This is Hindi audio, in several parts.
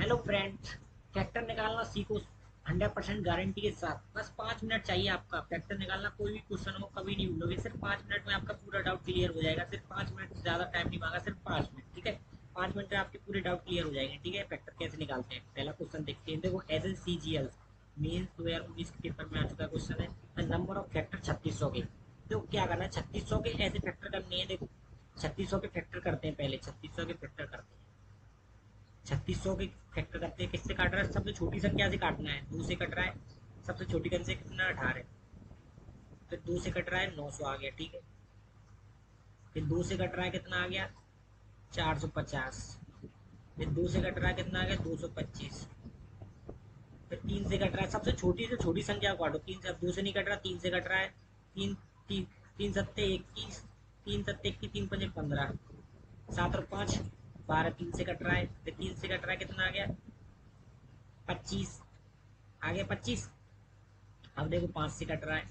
हेलो फ्रेंड्स, फैक्टर निकालना सीखो 100% गारंटी के साथ। बस 5 मिनट चाहिए आपका। फैक्टर निकालना कोई भी क्वेश्चन हो कभी नहीं भूलोगे। सिर्फ 5 मिनट में आपका पूरा डाउट क्लियर हो जाएगा। सिर्फ 5 मिनट से ज़्यादा टाइम नहीं मांगा, सिर्फ 5 मिनट। ठीक है, 5 मिनट में आपके पूरे डाउट क्लियर हो जाएंगे। ठीक है, फैक्टर कैसे निकालते हैं पहला क्वेश्चन देखते हैं। देखो S N C G L means 2019 के पेपर में आ चुका क्वेश्चन है। नंबर ऑफ फैक्टर 3600 के। तो क्या करना है, 3600 के ऐसे फैक्टर करने हैं। देखो 3600 के फैक्टर करते हैं, पहले 3600 के फैक्टर करते हैं। 3600 के फैक्टर करते हैं, किससे काट रहा है, सबसे छोटी संख्या से काटना है। 2 से कट रहा है, सबसे छोटी संख्या से कितना, 18। फिर 2 से कट रहा है, 900 आ गया। ठीक है, फिर 2 से कट रहा है, कितना आ गया, 450। फिर 2 से कट रहा है, कितना आ गया, 225। फिर 3 से कट रहा है, सबसे छोटी से छोटी संख्या को काटो। 3 से, अब 2 से नहीं कट रहा, 3 से कट रहा है। तीन तीन तीन सत्ते 21, 3 सत्ते 21, 3 पंजे 15, 7 और 5 12। 3 से कट रहा है, फिर 3 से कट रहा है, कितना आ गया, 25 आ गया, 25। अब देखो 5 से कट रहा है,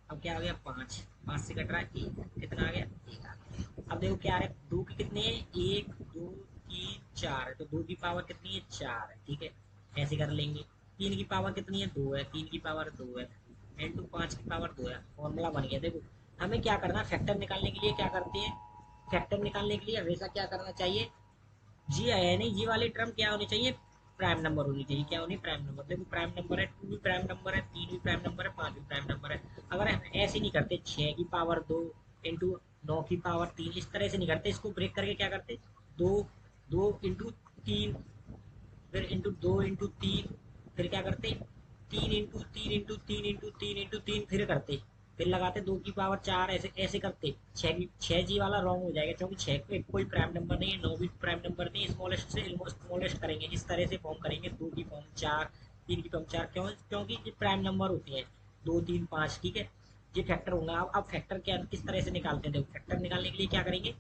अब क्या आ गया, 5। 5 से कट रहा है, 1, कितना आ गया, 1 आ गया। अब देखो क्या है, 2 की कितने हैं, 1 2 3 4 है, तो 2 की पावर कितनी है, 4 है। ठीक है, ऐसे कर लेंगे। 3 की पावर कितनी है, 2 है। 3 की पावर 2 है, इंटू 5 की पावर 2 है। फॉर्मूला बन गया। देखो हमें क्या करना है, फैक्टर निकालने के लिए क्या करते हैं, फैक्टर निकालने के लिए हमेशा क्या करना चाहिए, जी है नहीं, जी वाली टर्म क्या होनी चाहिए, प्राइम नंबर होनी चाहिए। क्या होनी, प्राइम नंबर। देखो प्राइम नंबर है, 2 भी प्राइम नंबर है, 3 भी प्राइम नंबर है, 5 भी प्राइम नंबर है। अगर हम ऐसे नहीं करते, 6 की पावर 2 इंटू 9 की पावर 3, इस तरह से नहीं करते। इसको ब्रेक करके क्या करते, 2 2 इंटू 3, फिर इंटू 2 इंटू 3, फिर क्या करते, 3 इंटू 3 इंटू 3 इंटू 3 इंटू 3 फिर करते, फिर लगाते 2 की पावर 4, ऐसे ऐसे करते। 6 जी वाला रॉन्ग हो जाएगा, क्योंकि 6 को कोई प्राइम नंबर नहीं है, 9 भी प्राइम नंबर नहीं है। स्मॉलेस्ट से स्मॉलेस्ट करेंगे, इस तरह से फॉर्म करेंगे। 2 की फॉर्म 4, 3 की फॉर्म 4, क्योंकि ये प्राइम नंबर होती है, 2 3 5। ठीक है, ये फैक्टर होगा। अब फैक्टर क्या किस तरह से निकालते हैं, देखो फैक्टर निकालने के लिए क्या करेंगे,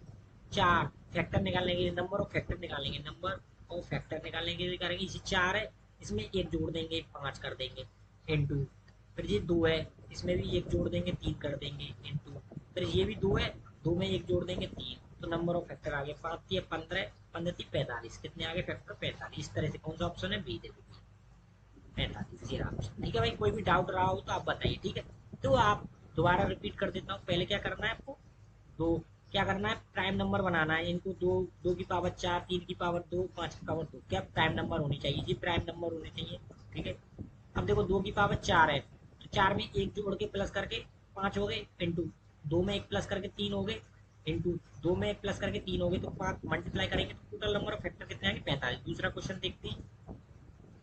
4 फैक्टर निकालने के लिए नंबर ऑफ फैक्टर निकालेंगे, नंबर और फैक्टर निकालने के लिए करेंगे, इसे 4 है, इसमें एक जोड़ देंगे, 5 कर देंगे, इंटू। फिर ये 2 है, इसमें भी एक जोड़ देंगे, 3 कर देंगे, इंटू। फिर ये भी 2 है, 2 में एक जोड़ देंगे, 3। तो नंबर ऑफ फैक्टर आ गए 5 या 15, 15 45, कितने आ गए फैक्टर, 45। इस तरह से कौन सा ऑप्शन है, बी, देखो 45 ये ऑप्शन। ठीक है भाई, कोई भी डाउट रहा हो तो आप बताइए। ठीक है, तो आप दोबारा रिपीट कर देता हूँ। पहले क्या करना है आपको, दो, क्या करना है, प्राइम नंबर बनाना है इनको। 2 की पावर 4, 3 की पावर 2, 5 की पावर 2, क्या प्राइम नंबर होनी चाहिए जी, प्राइम नंबर होनी चाहिए। ठीक है, अब देखो 2 की पावर 4 है, तो 4 में एक जोड़ के प्लस करके 5 हो गए, इंटू 2 में एक प्लस करके 3 हो गए, इंटू 2 में एक प्लस करके 3 हो गए, तो 5 मल्टीप्लाई करेंगे तो टोटल नंबर ऑफ फैक्टर कितने आएंगे, 45। दूसरा क्वेश्चन देखते हैं।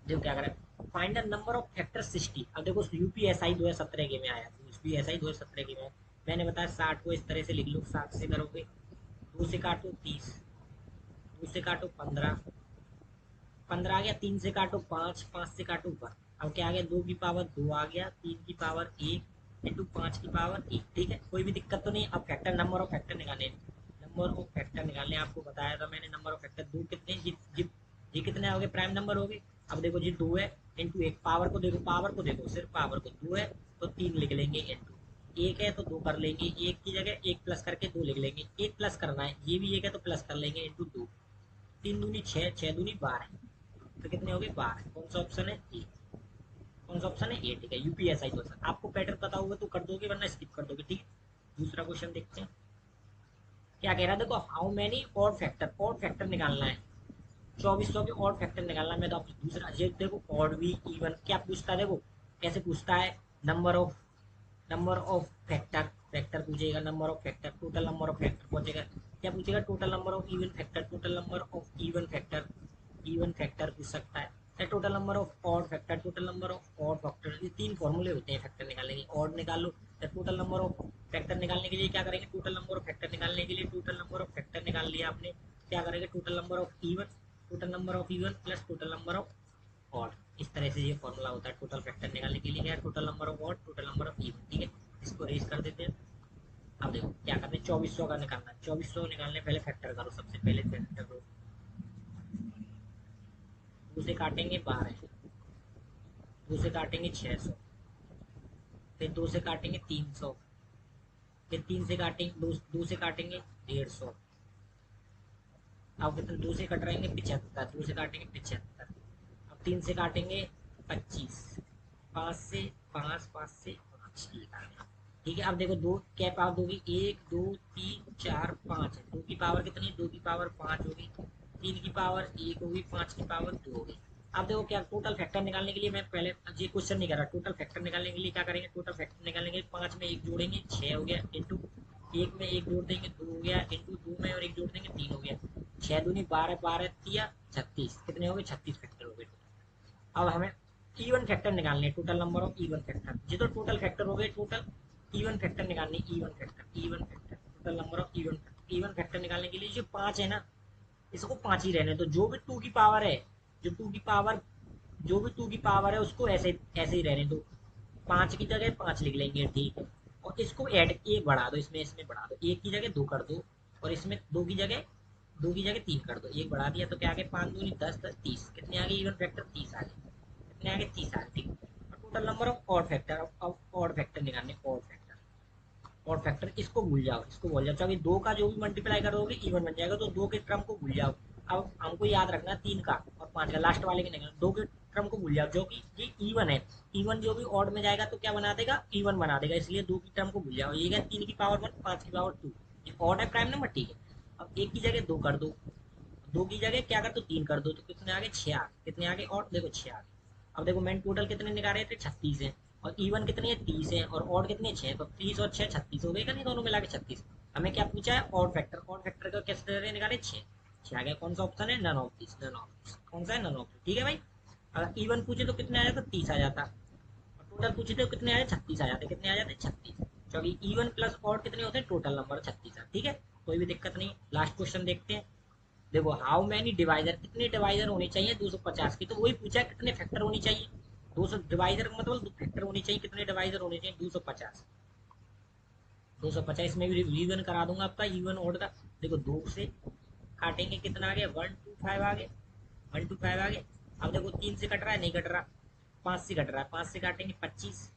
देखो क्या करें, find the number of factor 60। अब देखो यूपीएसआई 2017 के में आया, यूपीएसआई 2017 के में मैंने बताया 60 को इस तरह से लिख लो, 60 से करोगे, 2 से काटो 30, 2 से काटो 15, 15 आ गया, 3 से काटो 5, 5 से काटो 1। अब क्या आ गया, 2 की पावर 2 आ गया, 3 की पावर 1 इंटू 5 की पावर 1। ठीक है, कोई भी दिक्कत तो नहीं। अब फैक्टर, नंबर ऑफ फैक्टर निकालने, नंबर ऑफ फैक्टर निकालने आपको बताया था मैंने। नंबर ऑफ फैक्टर 2 कितने, जी कितने हो गए, प्राइम नंबर हो गए। अब देखो जी 2 है, इंटू 1, पावर को देखो, पावर को देखो, सिर्फ पावर को, 2 है तो 3 लिख लेंगे, इंटू 1 है तो 2 कर लेंगे, 1 की जगह 1 प्लस करके 2 लिख लेंगे। 1 प्लस करना है, ये भी 1 है तो प्लस कर लेंगे, इंटू 2। 3 दूनी 6, 6 दूनी 12, तो कितने हो गए, 12। कौन सा ऑप्शन है, ए। कौन सा ऑप्शन है, ए। ठीक है, यूपीएसआई क्वेश्चन। आपको पैटर्न पता होगा तो कर दोगे, वरना स्किप कर दोगे। ठीक है, दूसरा क्वेश्चन देखते हैं। क्या कह रहा है, देखो how many odd factor, odd factor निकालना है, 2400 के ऑड फैक्टर निकालना है। मैं तो आपसे दूसरा, ये देखो ऑड भी इवन क्या पूछता है, देखो कैसे पूछता है, नंबर ऑफ फैक्टर, फैक्टर पूछेगा, number of factor, total number of factor पूछेगा, क्या पूछेगा, total number of even factor, total number of even factor, even factor पूछ सकता है, या total number of odd factor, total number of odd factor. ये 3 फॉर्मूले होते हैं फैक्टर निकालने के, ऑड निकाल लो या टोटल नंबर ऑफ फैक्टर निकालने के लिए क्या करेंगे, टोटल नंबर ऑफ फैक्टर निकालने के लिए टोटल नंबर ऑफ फैक्टर निकाल लिया आपने, क्या करेंगे, total number of even, total number of even plus total number of odd. इस तरह से ये फॉर्मूला होता है टोटल फैक्टर निकालने के लिए, क्या total number of odd, total number of even. ठीक है, इसको रेस कर देते हैं। अब देखो क्या करते हैं, 2400 का निकालना है। 2400 निकालने पहले फैक्टर करो, सबसे पहले फैक्टर करो। 2 से काटेंगे 12, 2 से काटेंगे 600, फिर 2 से काटेंगे 300, फिर 3 से काटेंगे, 2 से काटेंगे 150। अब कितने, 2 से कट रहेंगे 75, 2 से काटेंगे 75, तीन से काटेंगे 25, 5 से 5, 5 से 5, ठीक है। ठीक है, अब देखो दो क्या पावर दोगी, 1 2 3 4 5 है, 2 की पावर कितनी, 2 की पावर 5 होगी, 3 की पावर 1 होगी, 5 की पावर 2 होगी। अब देखो क्या टोटल फैक्टर निकालने के लिए मैं पहले ये क्वेश्चन नहीं कर रहा, टोटल फैक्टर निकालने के लिए क्या करेंगे, टोटल फैक्टर निकालने के लिए 5 में 1 जोड़ेंगे 6 हो गया, इंटू 1 में 1 जोड़ देंगे 2 हो गया, इंटू 2 में और 1 जोड़ देंगे 3 हो गया, 6 दूनी 12, 12 तिया 36, कितने हो गए 36 फैक्टर हो गए। अब हमें इवन फैक्टर निकालने, total number of even factor, ये तो टोटल फैक्टर हो गए, टोटल इवन फैक्टर निकालने, even factor total number of even factor निकालने के लिए जो 5 है ना, इसको 5 ही रहने, तो जो भी 2 की पावर है, जो 2 की पावर जो भी 2 की पावर है उसको ऐसे ऐसे ही रहने दो, 5 की जगह 5 लिख लेंगे, ठीक है। और इसको ऐड एक बढ़ा दो, इसमें इसमें बढ़ा दो, एक की जगह 2 कर दो, और इसमें 2 की जगह 3 कर दो, एक बढ़ा दिया तो क्या आ गया, 5 दूनी 10, 10 30, कितने आ गए इवन फैक्टर 30 आ गए, कितने आ गए 30 आ गए, ठीक। Total number of odd factor, अब ऑड फैक्टर निकालने, ऑड फैक्टर इसको भूल जाओ, इसको भूल जाओ, चाहे दो का जो भी मल्टीप्लाई करोगे इवन बन जाएगा, तो दो के क्रम को भूल जाओ। अब हमको याद रखना 3 का और 5 का, लास्ट वाले के नहीं, दो के क्रम को भूल जाओ, जो कि ये इवन है, इवन जो भी ऑड में जाएगा तो क्या बना देगा, इवन बना देगा, इसलिए दो की टर्म को भूल जाओ, ये है 3 की पावर 1, 5 की पावर 2, ये ऑड है प्राइम नंबर, ठीक है। अब एक की जगह 2 कर दो, 2 की जगह क्या कर दो 3 कर दो, तो कितने आगे 6 आ, कितने आगे और देखो 6 आगे। अब देखो मैंने टोटल कितने निकाले थे 36 है, और इवन कितनी है 30 है, और ऑड कितनी है 6, तो 30 और 6 36 हो गए, नहीं दोनों मिला के 36। हमें क्या पूछा है ऑड फैक्टर, ऑड फैक्टर का कैसे निकाले 6, 6 आ गया, कौन सा ऑप्शन है, none of this, none of this, कौन सा है नन ऑफ दिस, ठीक है भाई। अगर इवन पूछे तो कितने आ जाता 30 आ जाता, और टोटल पूछे तो कितने आ जाते 36 आ जाते, कितने आ जाते 36, क्योंकि इवन प्लस ऑड कितने होते हैं टोटल नंबर 36 है, ठीक है। कोई भी दिक्कत नहीं, लास्ट क्वेश्चन देखते हैं। देखो हाउ मैनी डिवाइजर, कितने डिवाइजर होने चाहिए 250 की, तो वही पूछा है कितने फैक्टर होनी चाहिए, 200 डिवाइजर का मतलब फैक्टर होनी चाहिए, कितने डिवाइजर होने चाहिए 250, 250 में भी रिवीजन करा दूंगा आपका इवन ऑड का। देखो 2 से काटेंगे कितना आ गया 125 आ गया, 125 आ गया। अब देखो 3 से कट रहा है, नहीं कट रहा, 5 से कट रहा है, 5 से काटेंगे 25,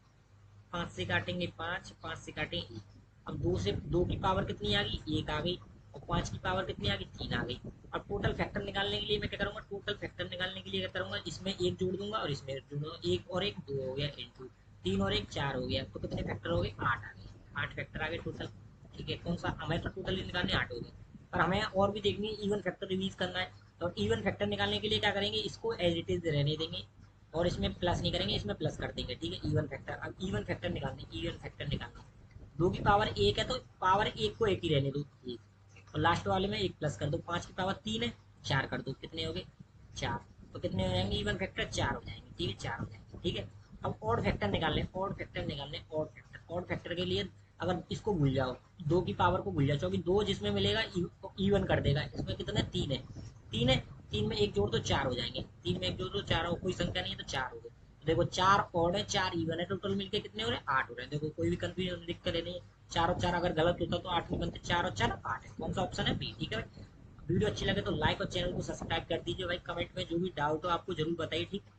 5 से काटेंगे 5, 5 से काटेंगे 1। अब 2 से 2 की पावर कितनी आ गई 1 आ गई, और 5 की पावर कितनी आ गई 3 आ गई। अब टोटल फैक्टर निकालने के लिए मैं क्या करूंगा, टोटल फैक्टर निकालने के लिए क्या करूंगा, इसमें एक जोड़ दूंगा और इसमें जोड़ दूंगा, एक और एक 2 हो गया, इंटू 3 और एक 4 हो गया, तो कितने फैक्टर हो गए 8 आ गए, 8 फैक्टर आ गए टोटल, ठीक है। कौन सा हमें तो टोटल निकालने 8 हो गए, पर हमें और भी देखनी है, इवन फैक्टर रिवीज करना है। तो इवन फैक्टर निकालने के लिए क्या करेंगे, इसको एज इट इज रहने देंगे, और इसमें प्लस नहीं करेंगे, इसमें प्लस कर देंगे, ठीक है। इवन फैक्टर, अब इवन फैक्टर निकालने, इवन फैक्टर निकालना, 2 की पावर 1 है तो पावर 1 को 1 ही रहने दो, एक, और लास्ट वाले में 1 प्लस कर दो, 5 की पावर 3 है 4 कर दो, कितने हो गए 4, तो कितने हो जाएंगे इवन फैक्टर 4 हो जाएंगे, ठीक है 4 हो जाएंगे, ठीक है। अब ऑड फैक्टर निकालने, ऑड फैक्टर निकालने, ऑड फैक्टर के लिए अगर इसको भूल जाओ, 2 की पावर को भूल जाओ, क्योंकि 2 जिसमें मिलेगा इवन कर देगा, इसमें कितने 3 है, 3 है, 3 में एक जोड़ दो 4 हो जाएंगे, 3 में एक जोड़ दो 4 हो, कोई संख्या नहीं है तो 4 हो गए। देखो 4 ऑड है 4 इवन है, टोटल मिलके कितने हो रहे हैं 8 हो रहे हैं। देखो कोई भी कंफ्यूजन दिक्कत नहीं है, 4 और 4 अगर गलत होता तो 8 नहीं बनते, 4 और 4 8 है, कौन सा ऑप्शन है बी, ठीक है भाई। वीडियो अच्छी लगे तो लाइक और चैनल को सब्सक्राइब कर दीजिए भाई, कमेंट में जो भी डाउट हो आपको जरूर बताइए, ठीक है।